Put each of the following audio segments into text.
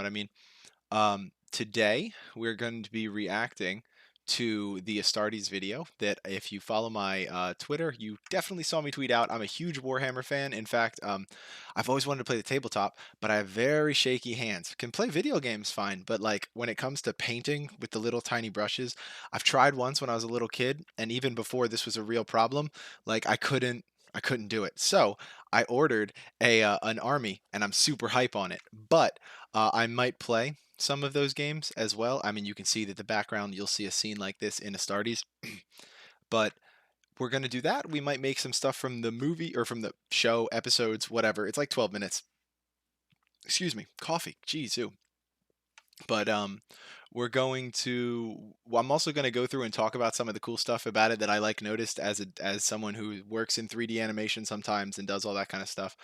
what I mean? Today we're going to be reacting to the Astartes video that if you follow my Twitter, you definitely saw me tweet out. I'm a huge Warhammer fan. In fact, I've always wanted to play the tabletop, but I have very shaky hands. Can play video games fine, but like when it comes to painting with the little tiny brushes, I've tried once when I was a little kid, and even before this was a real problem, like I couldn't do it. So I ordered a an army, and I'm super hype on it. But I might play some of those games as well. I mean, you can see that the background, you'll see a scene like this in Astartes, but we're going to do that. We might make some stuff from the movie or from the show episodes, whatever. It's like 12 minutes. Excuse me, coffee. Geez, ew. But we're going to. Well, I'm also going to go through and talk about some of the cool stuff about it that I like noticed as someone who works in 3D animation sometimes and does all that kind of stuff.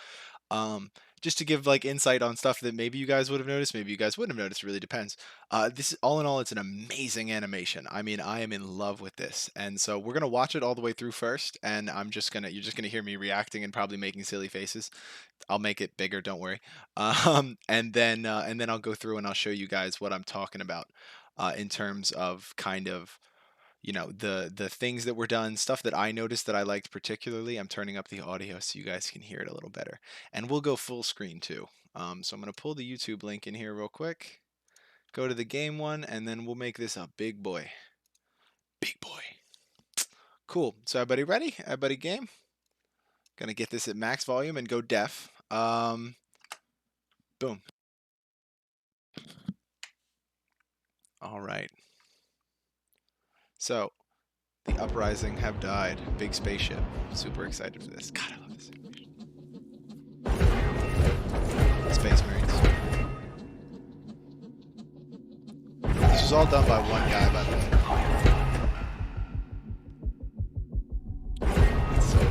Um, just to give like insight on stuff that maybe you guys would have noticed, maybe you guys wouldn't have noticed. It really depends. This is all in all, it's an amazing animation. I mean, I am in love with this, and so we're gonna watch it all the way through first, and you're just gonna hear me reacting and probably making silly faces. I'll make it bigger, don't worry. And then I'll go through and I'll show you guys what I'm talking about in terms of kind of the things that were done, stuff that I noticed that I liked particularly. I'm turning up the audio so you guys can hear it a little better, and we'll go full screen too. So I'm gonna pull the YouTube link in here real quick, go to the game one, and then we'll make this a big boy. Big boy. Cool. So everybody ready? Everybody game? Gonna get this at max volume and go deaf. Boom. All right. So, the uprising have died. Big spaceship. Super excited for this. God, I love this. Space Marines. This was all done by one guy, by the way. It's so cool.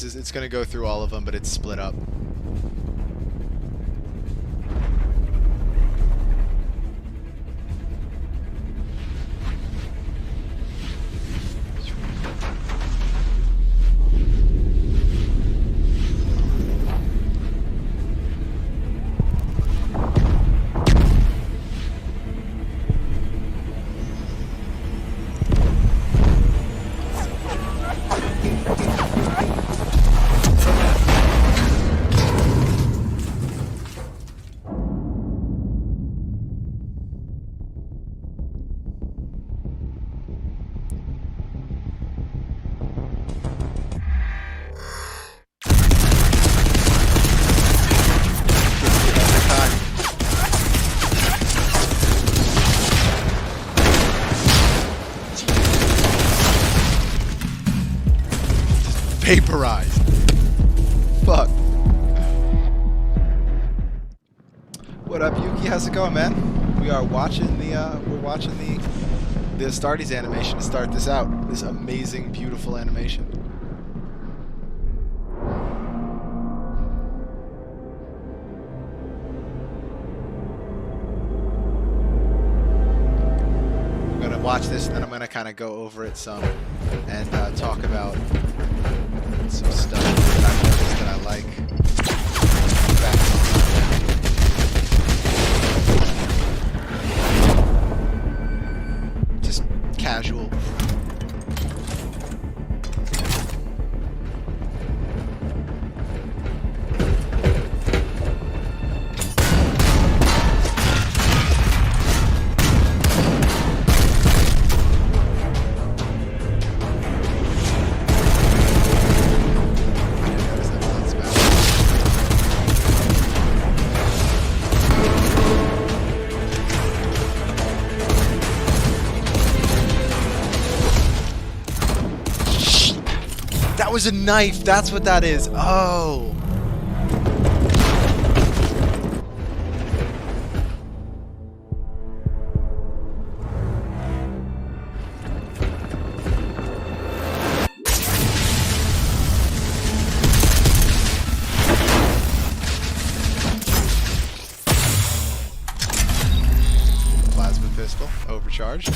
It's going to go through all of them, but it's split up. Vaporized. Fuck. What up, Yuki? How's it going, man? We're watching the Astartes animation to start this out. This amazing, beautiful animation. I'm gonna watch this, and then I'm gonna kind of go over it some and talk about some stuff that I've noticed that I like. Just casual. That was a knife. That's what that is. Oh. pistol overcharged.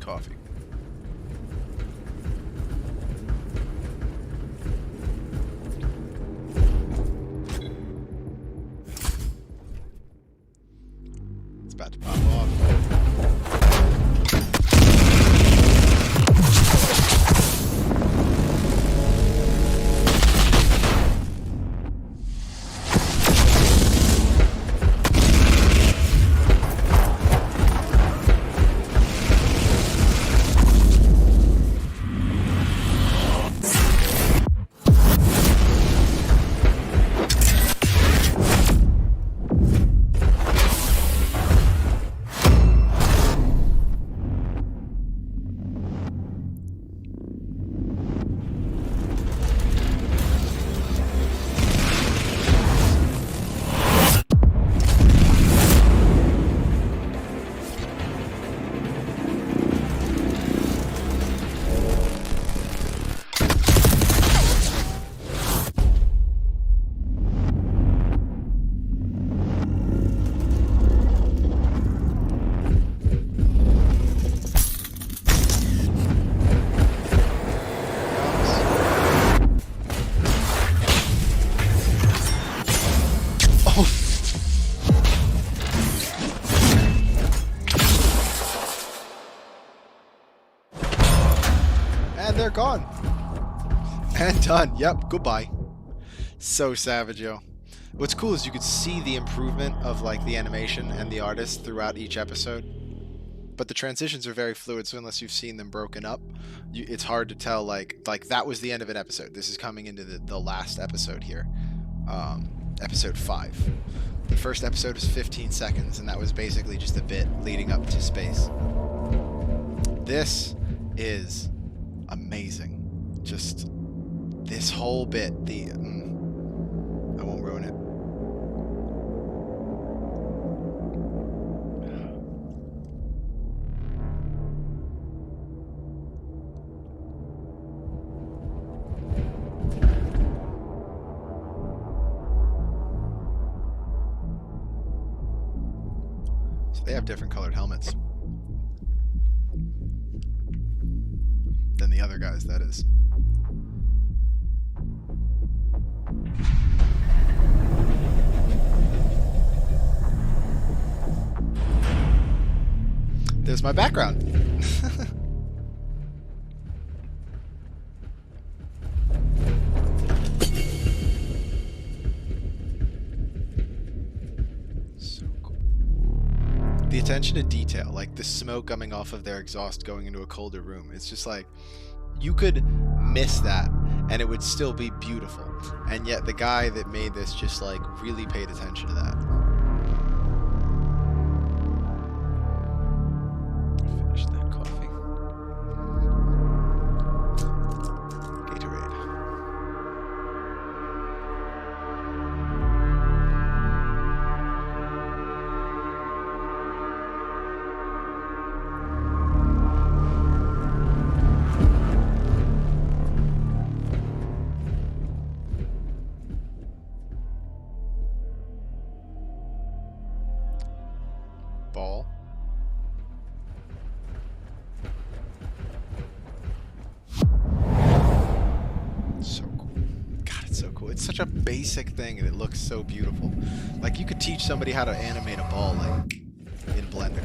Coffee. It's about to pop off. And they're gone. And done. Yep, goodbye. So savage, yo. What's cool is you could see the improvement of like the animation and the artist throughout each episode. But the transitions are very fluid, so unless you've seen them broken up, it's hard to tell like that was the end of an episode. This is coming into the last episode here. Episode 5. The first episode is 15 seconds, and that was basically just a bit leading up to space. This is amazing. Just this whole bit, I won't ruin it. So they have different colored helmets than the other guys, that is. There's my background. So cool. The attention to detail, like the smoke coming off of their exhaust going into a colder room. It's just like, you could miss that and it would still be beautiful. And yet the guy that made this just like really paid attention to that. Finish that coffee. Gatorade. Ball. So cool. God, it's so cool. It's such a basic thing and it looks so beautiful. Like you could teach somebody how to animate a ball like in Blender.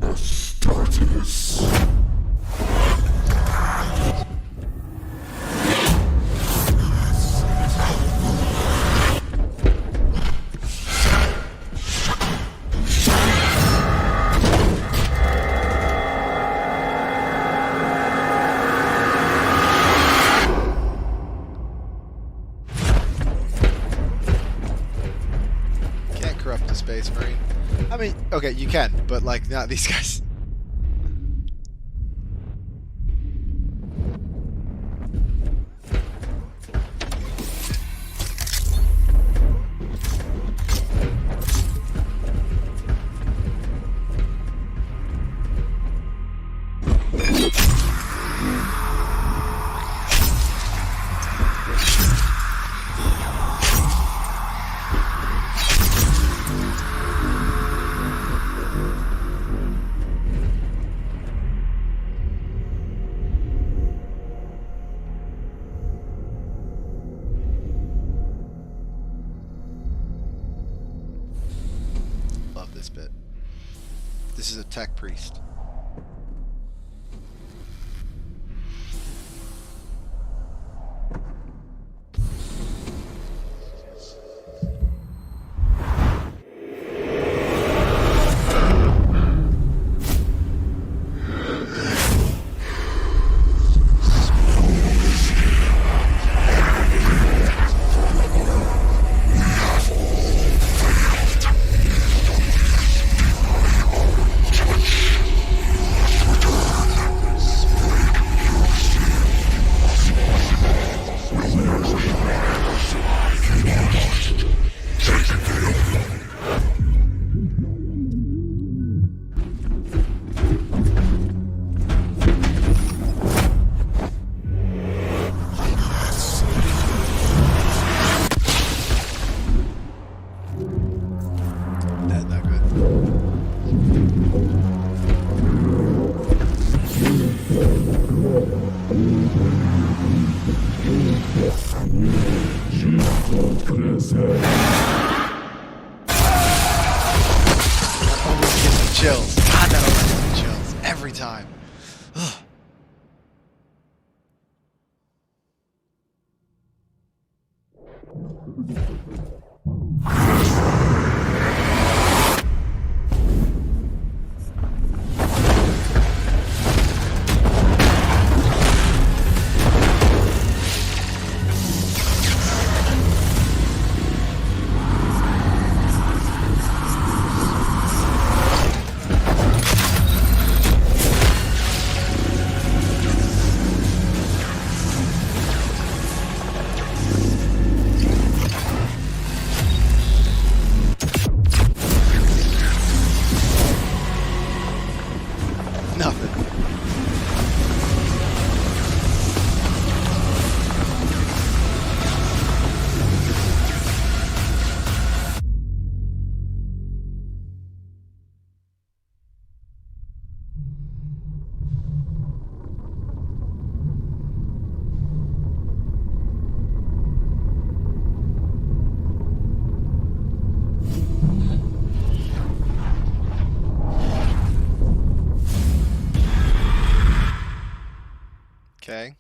Astartes. Corrupt a space marine. I mean, okay, you can, but like not these guys. this bit. This is a tech priest. Not good. That always gives me chills. God, that always gives me chills. Every time. Ugh. Nothing. Okay.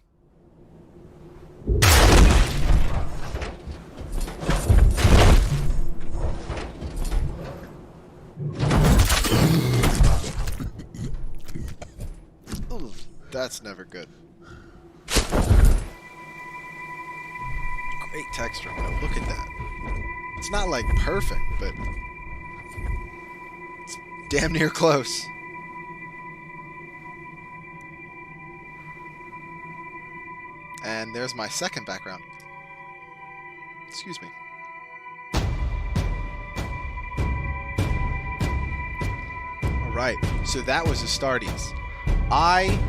Ooh, that's never good. Great texture, though. Look at that. It's not like perfect, but it's damn near close. And there's my second background. Excuse me. Alright, so that was Astartes. I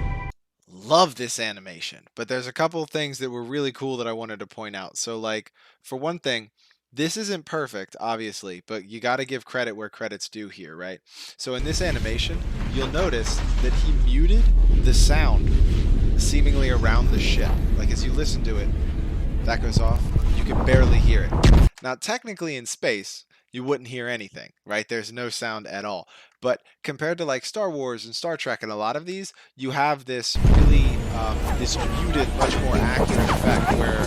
love this animation, but there's a couple of things that were really cool that I wanted to point out. So, like, for one thing, this isn't perfect, obviously, but you got to give credit where credit's due here, right? So in this animation, you'll notice that he muted the sound seemingly around the ship. Like, as you listen to it, that goes off, you can barely hear it. Now, technically in space, you wouldn't hear anything, right? There's no sound at all. But compared to like Star Wars and Star Trek and a lot of these, you have this really, this muted, much more accurate effect where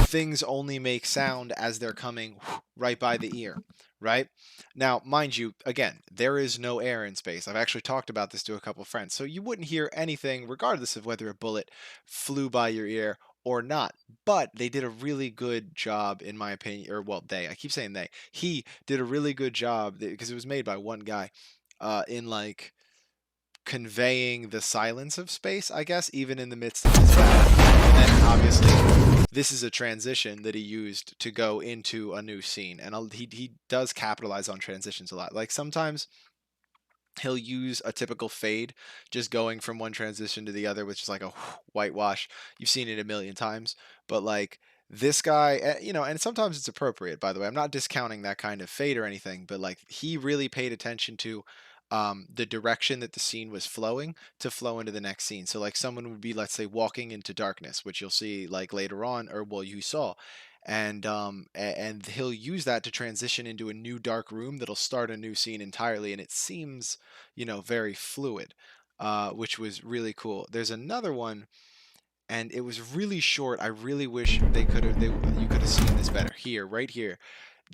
things only make sound as they're coming right by the ear, right? Now, mind you, again, there is no air in space. I've actually talked about this to a couple friends. So you wouldn't hear anything regardless of whether a bullet flew by your ear or not. But they did a really good job, in my opinion, or well, I keep saying they, he did a really good job because it was made by one guy in like conveying the silence of space, I guess, even in the midst of his battle. And then obviously, this is a transition that he used to go into a new scene, and he does capitalize on transitions a lot. Like sometimes he'll use a typical fade, just going from one transition to the other, which is like a whitewash. You've seen it a million times, but like this guy, you know, and sometimes it's appropriate, by the way. I'm not discounting that kind of fade or anything, but like he really paid attention to the direction that the scene was flowing to flow into the next scene. So like someone would be, let's say, walking into darkness, which you'll see like later on, or well, you saw, and he'll use that to transition into a new dark room that'll start a new scene entirely, and it seems, very fluid, which was really cool. There's another one, and it was really short. I really wish you could have seen this better. Here, right here,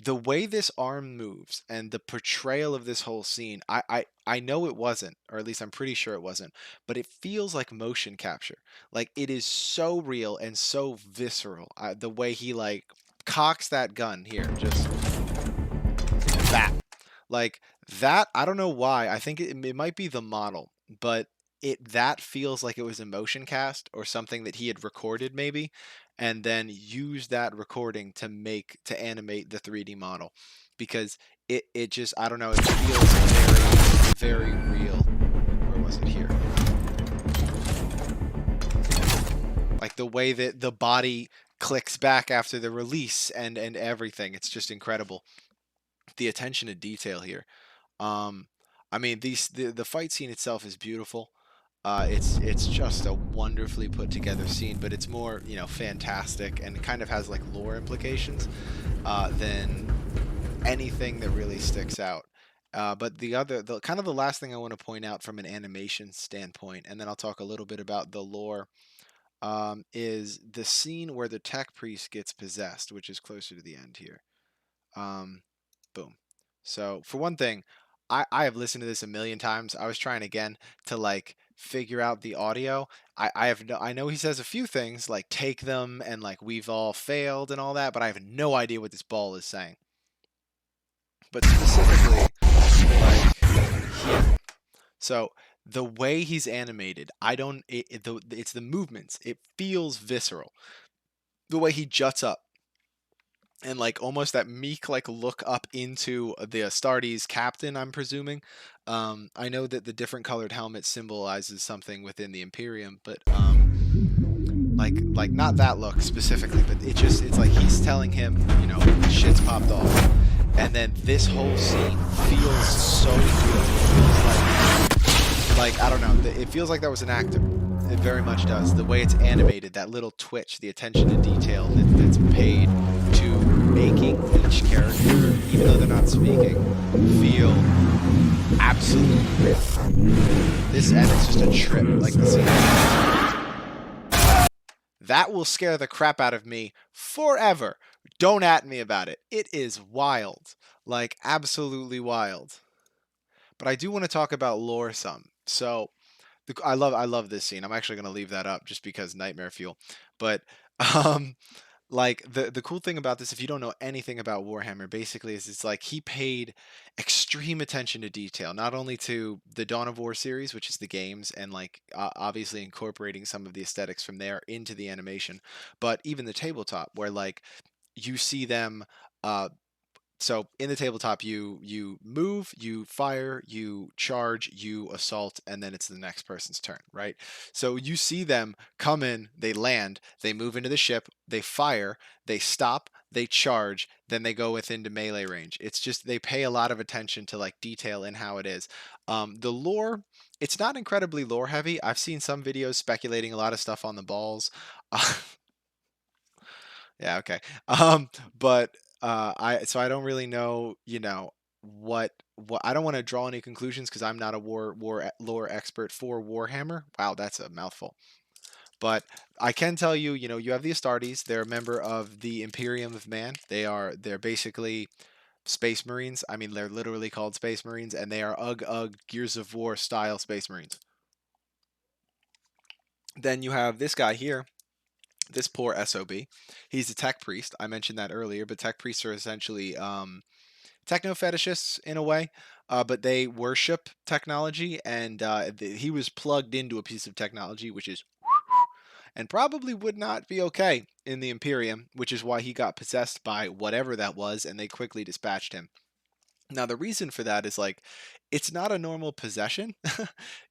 the way this arm moves and the portrayal of this whole scene, I know it wasn't, or at least I'm pretty sure it wasn't, but it feels like motion capture. Like it is so real and so visceral. The way he like cocks that gun here, just that, like that. I don't know why. I think it might be the model, but that feels like it was a motion cast or something that he had recorded maybe, and then used that recording to animate the 3D model, because it just, I don't know, it feels very real. Where was it here? Like the way that the body clicks back after the release and everything. It's just incredible. The attention to detail here. Um, I mean, the fight scene itself is beautiful. It's just a wonderfully put together scene, but it's more, fantastic, and kind of has like lore implications than anything that really sticks out. But the kind of the last thing I want to point out from an animation standpoint, and then I'll talk a little bit about the lore, is the scene where the tech priest gets possessed, which is closer to the end here. Um, Boom. So for one thing, I have listened to this a million times. I was trying again to like figure out the audio. I know he says a few things like take them and like we've all failed and all that, but I have no idea what this ball is saying. But specifically, like here. So the way he's animated, I don't. It's the movements. It feels visceral. The way he juts up and like almost that meek like look up into the Astartes captain, I'm presuming. I know that the different colored helmet symbolizes something within the Imperium, but like not that look specifically, but it's like he's telling him, shit's popped off, and then this whole scene feels so real. It feels like I don't know, it feels like that was an actor. It very much does. The way it's animated, that little twitch, the attention to detail that's paid to making each character, even though they're not speaking, feel absolutely real. This, and it's just a trip. Like the scene. That will scare the crap out of me forever. Don't at me about it. It is wild. Like, absolutely wild. But I do want to talk about lore some. So, I love this scene. I'm actually going to leave that up just because nightmare fuel. But um like the cool thing about this, if you don't know anything about Warhammer, basically is it's like he paid extreme attention to detail, not only to the Dawn of War series, which is the games, and like obviously incorporating some of the aesthetics from there into the animation, but even the tabletop, where like you see them uh, so in the tabletop, you move, you fire, you charge, you assault, and then it's the next person's turn, right? So you see them come in, they land, they move into the ship, they fire, they stop, they charge, then they go within to melee range. It's just they pay a lot of attention to like detail in how it is. The lore, it's not incredibly lore heavy. I've seen some videos speculating a lot of stuff on the balls. Yeah, okay. But I don't really know, what I don't want to draw any conclusions because I'm not a lore expert for Warhammer. Wow, that's a mouthful. But I can tell you, you have the Astartes. They're a member of the Imperium of Man. They're basically Space Marines. I mean, they're literally called Space Marines, and they are ugh Gears of War style Space Marines. Then you have this guy here, this poor SOB. He's a tech priest. I mentioned that earlier, but tech priests are essentially techno fetishists in a way, but they worship technology, and he was plugged into a piece of technology which is and probably would not be okay in the Imperium, which is why he got possessed by whatever that was, and they quickly dispatched him. Now, the reason for that is like it's not a normal possession.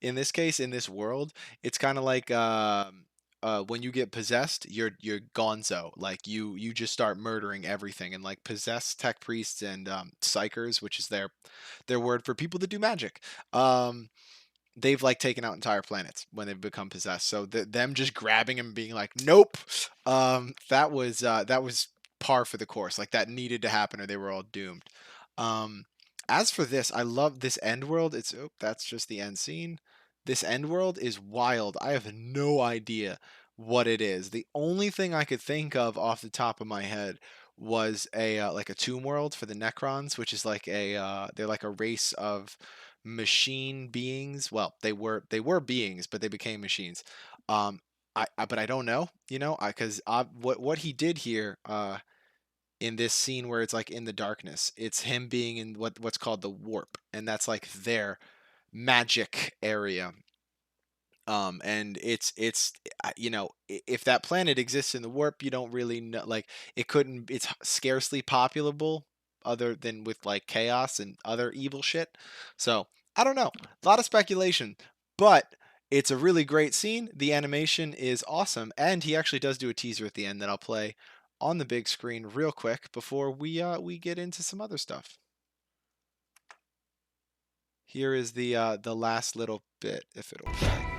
In this case, in this world, it's kind of like when you get possessed, you're gonzo. Like you just start murdering everything, and like possessed tech priests and psychers, which is their word for people that do magic. Um, they've like taken out entire planets when they've become possessed. So them just grabbing him and being like, "Nope," that was par for the course. Like that needed to happen or they were all doomed. Um, as for this, I love this end world. It's oh, that's just the end scene. This end world is wild. I have no idea what it is. The only thing I could think of off the top of my head was a like a tomb world for the Necrons, which is like a they're like a race of machine beings. Well, they were beings, but they became machines. Um, but I don't know, you know, because what he did here in this scene where it's like in the darkness, it's him being in what's called the warp, and that's like their magic area. And it's you know, if that planet exists in the warp, you don't really know, like it couldn't, it's scarcely populable other than with like chaos and other evil shit. So I don't know, a lot of speculation, but it's a really great scene. The animation is awesome, and he actually does do a teaser at the end that I'll play on the big screen real quick before we get into some other stuff. Here is the last little bit, if it'll play.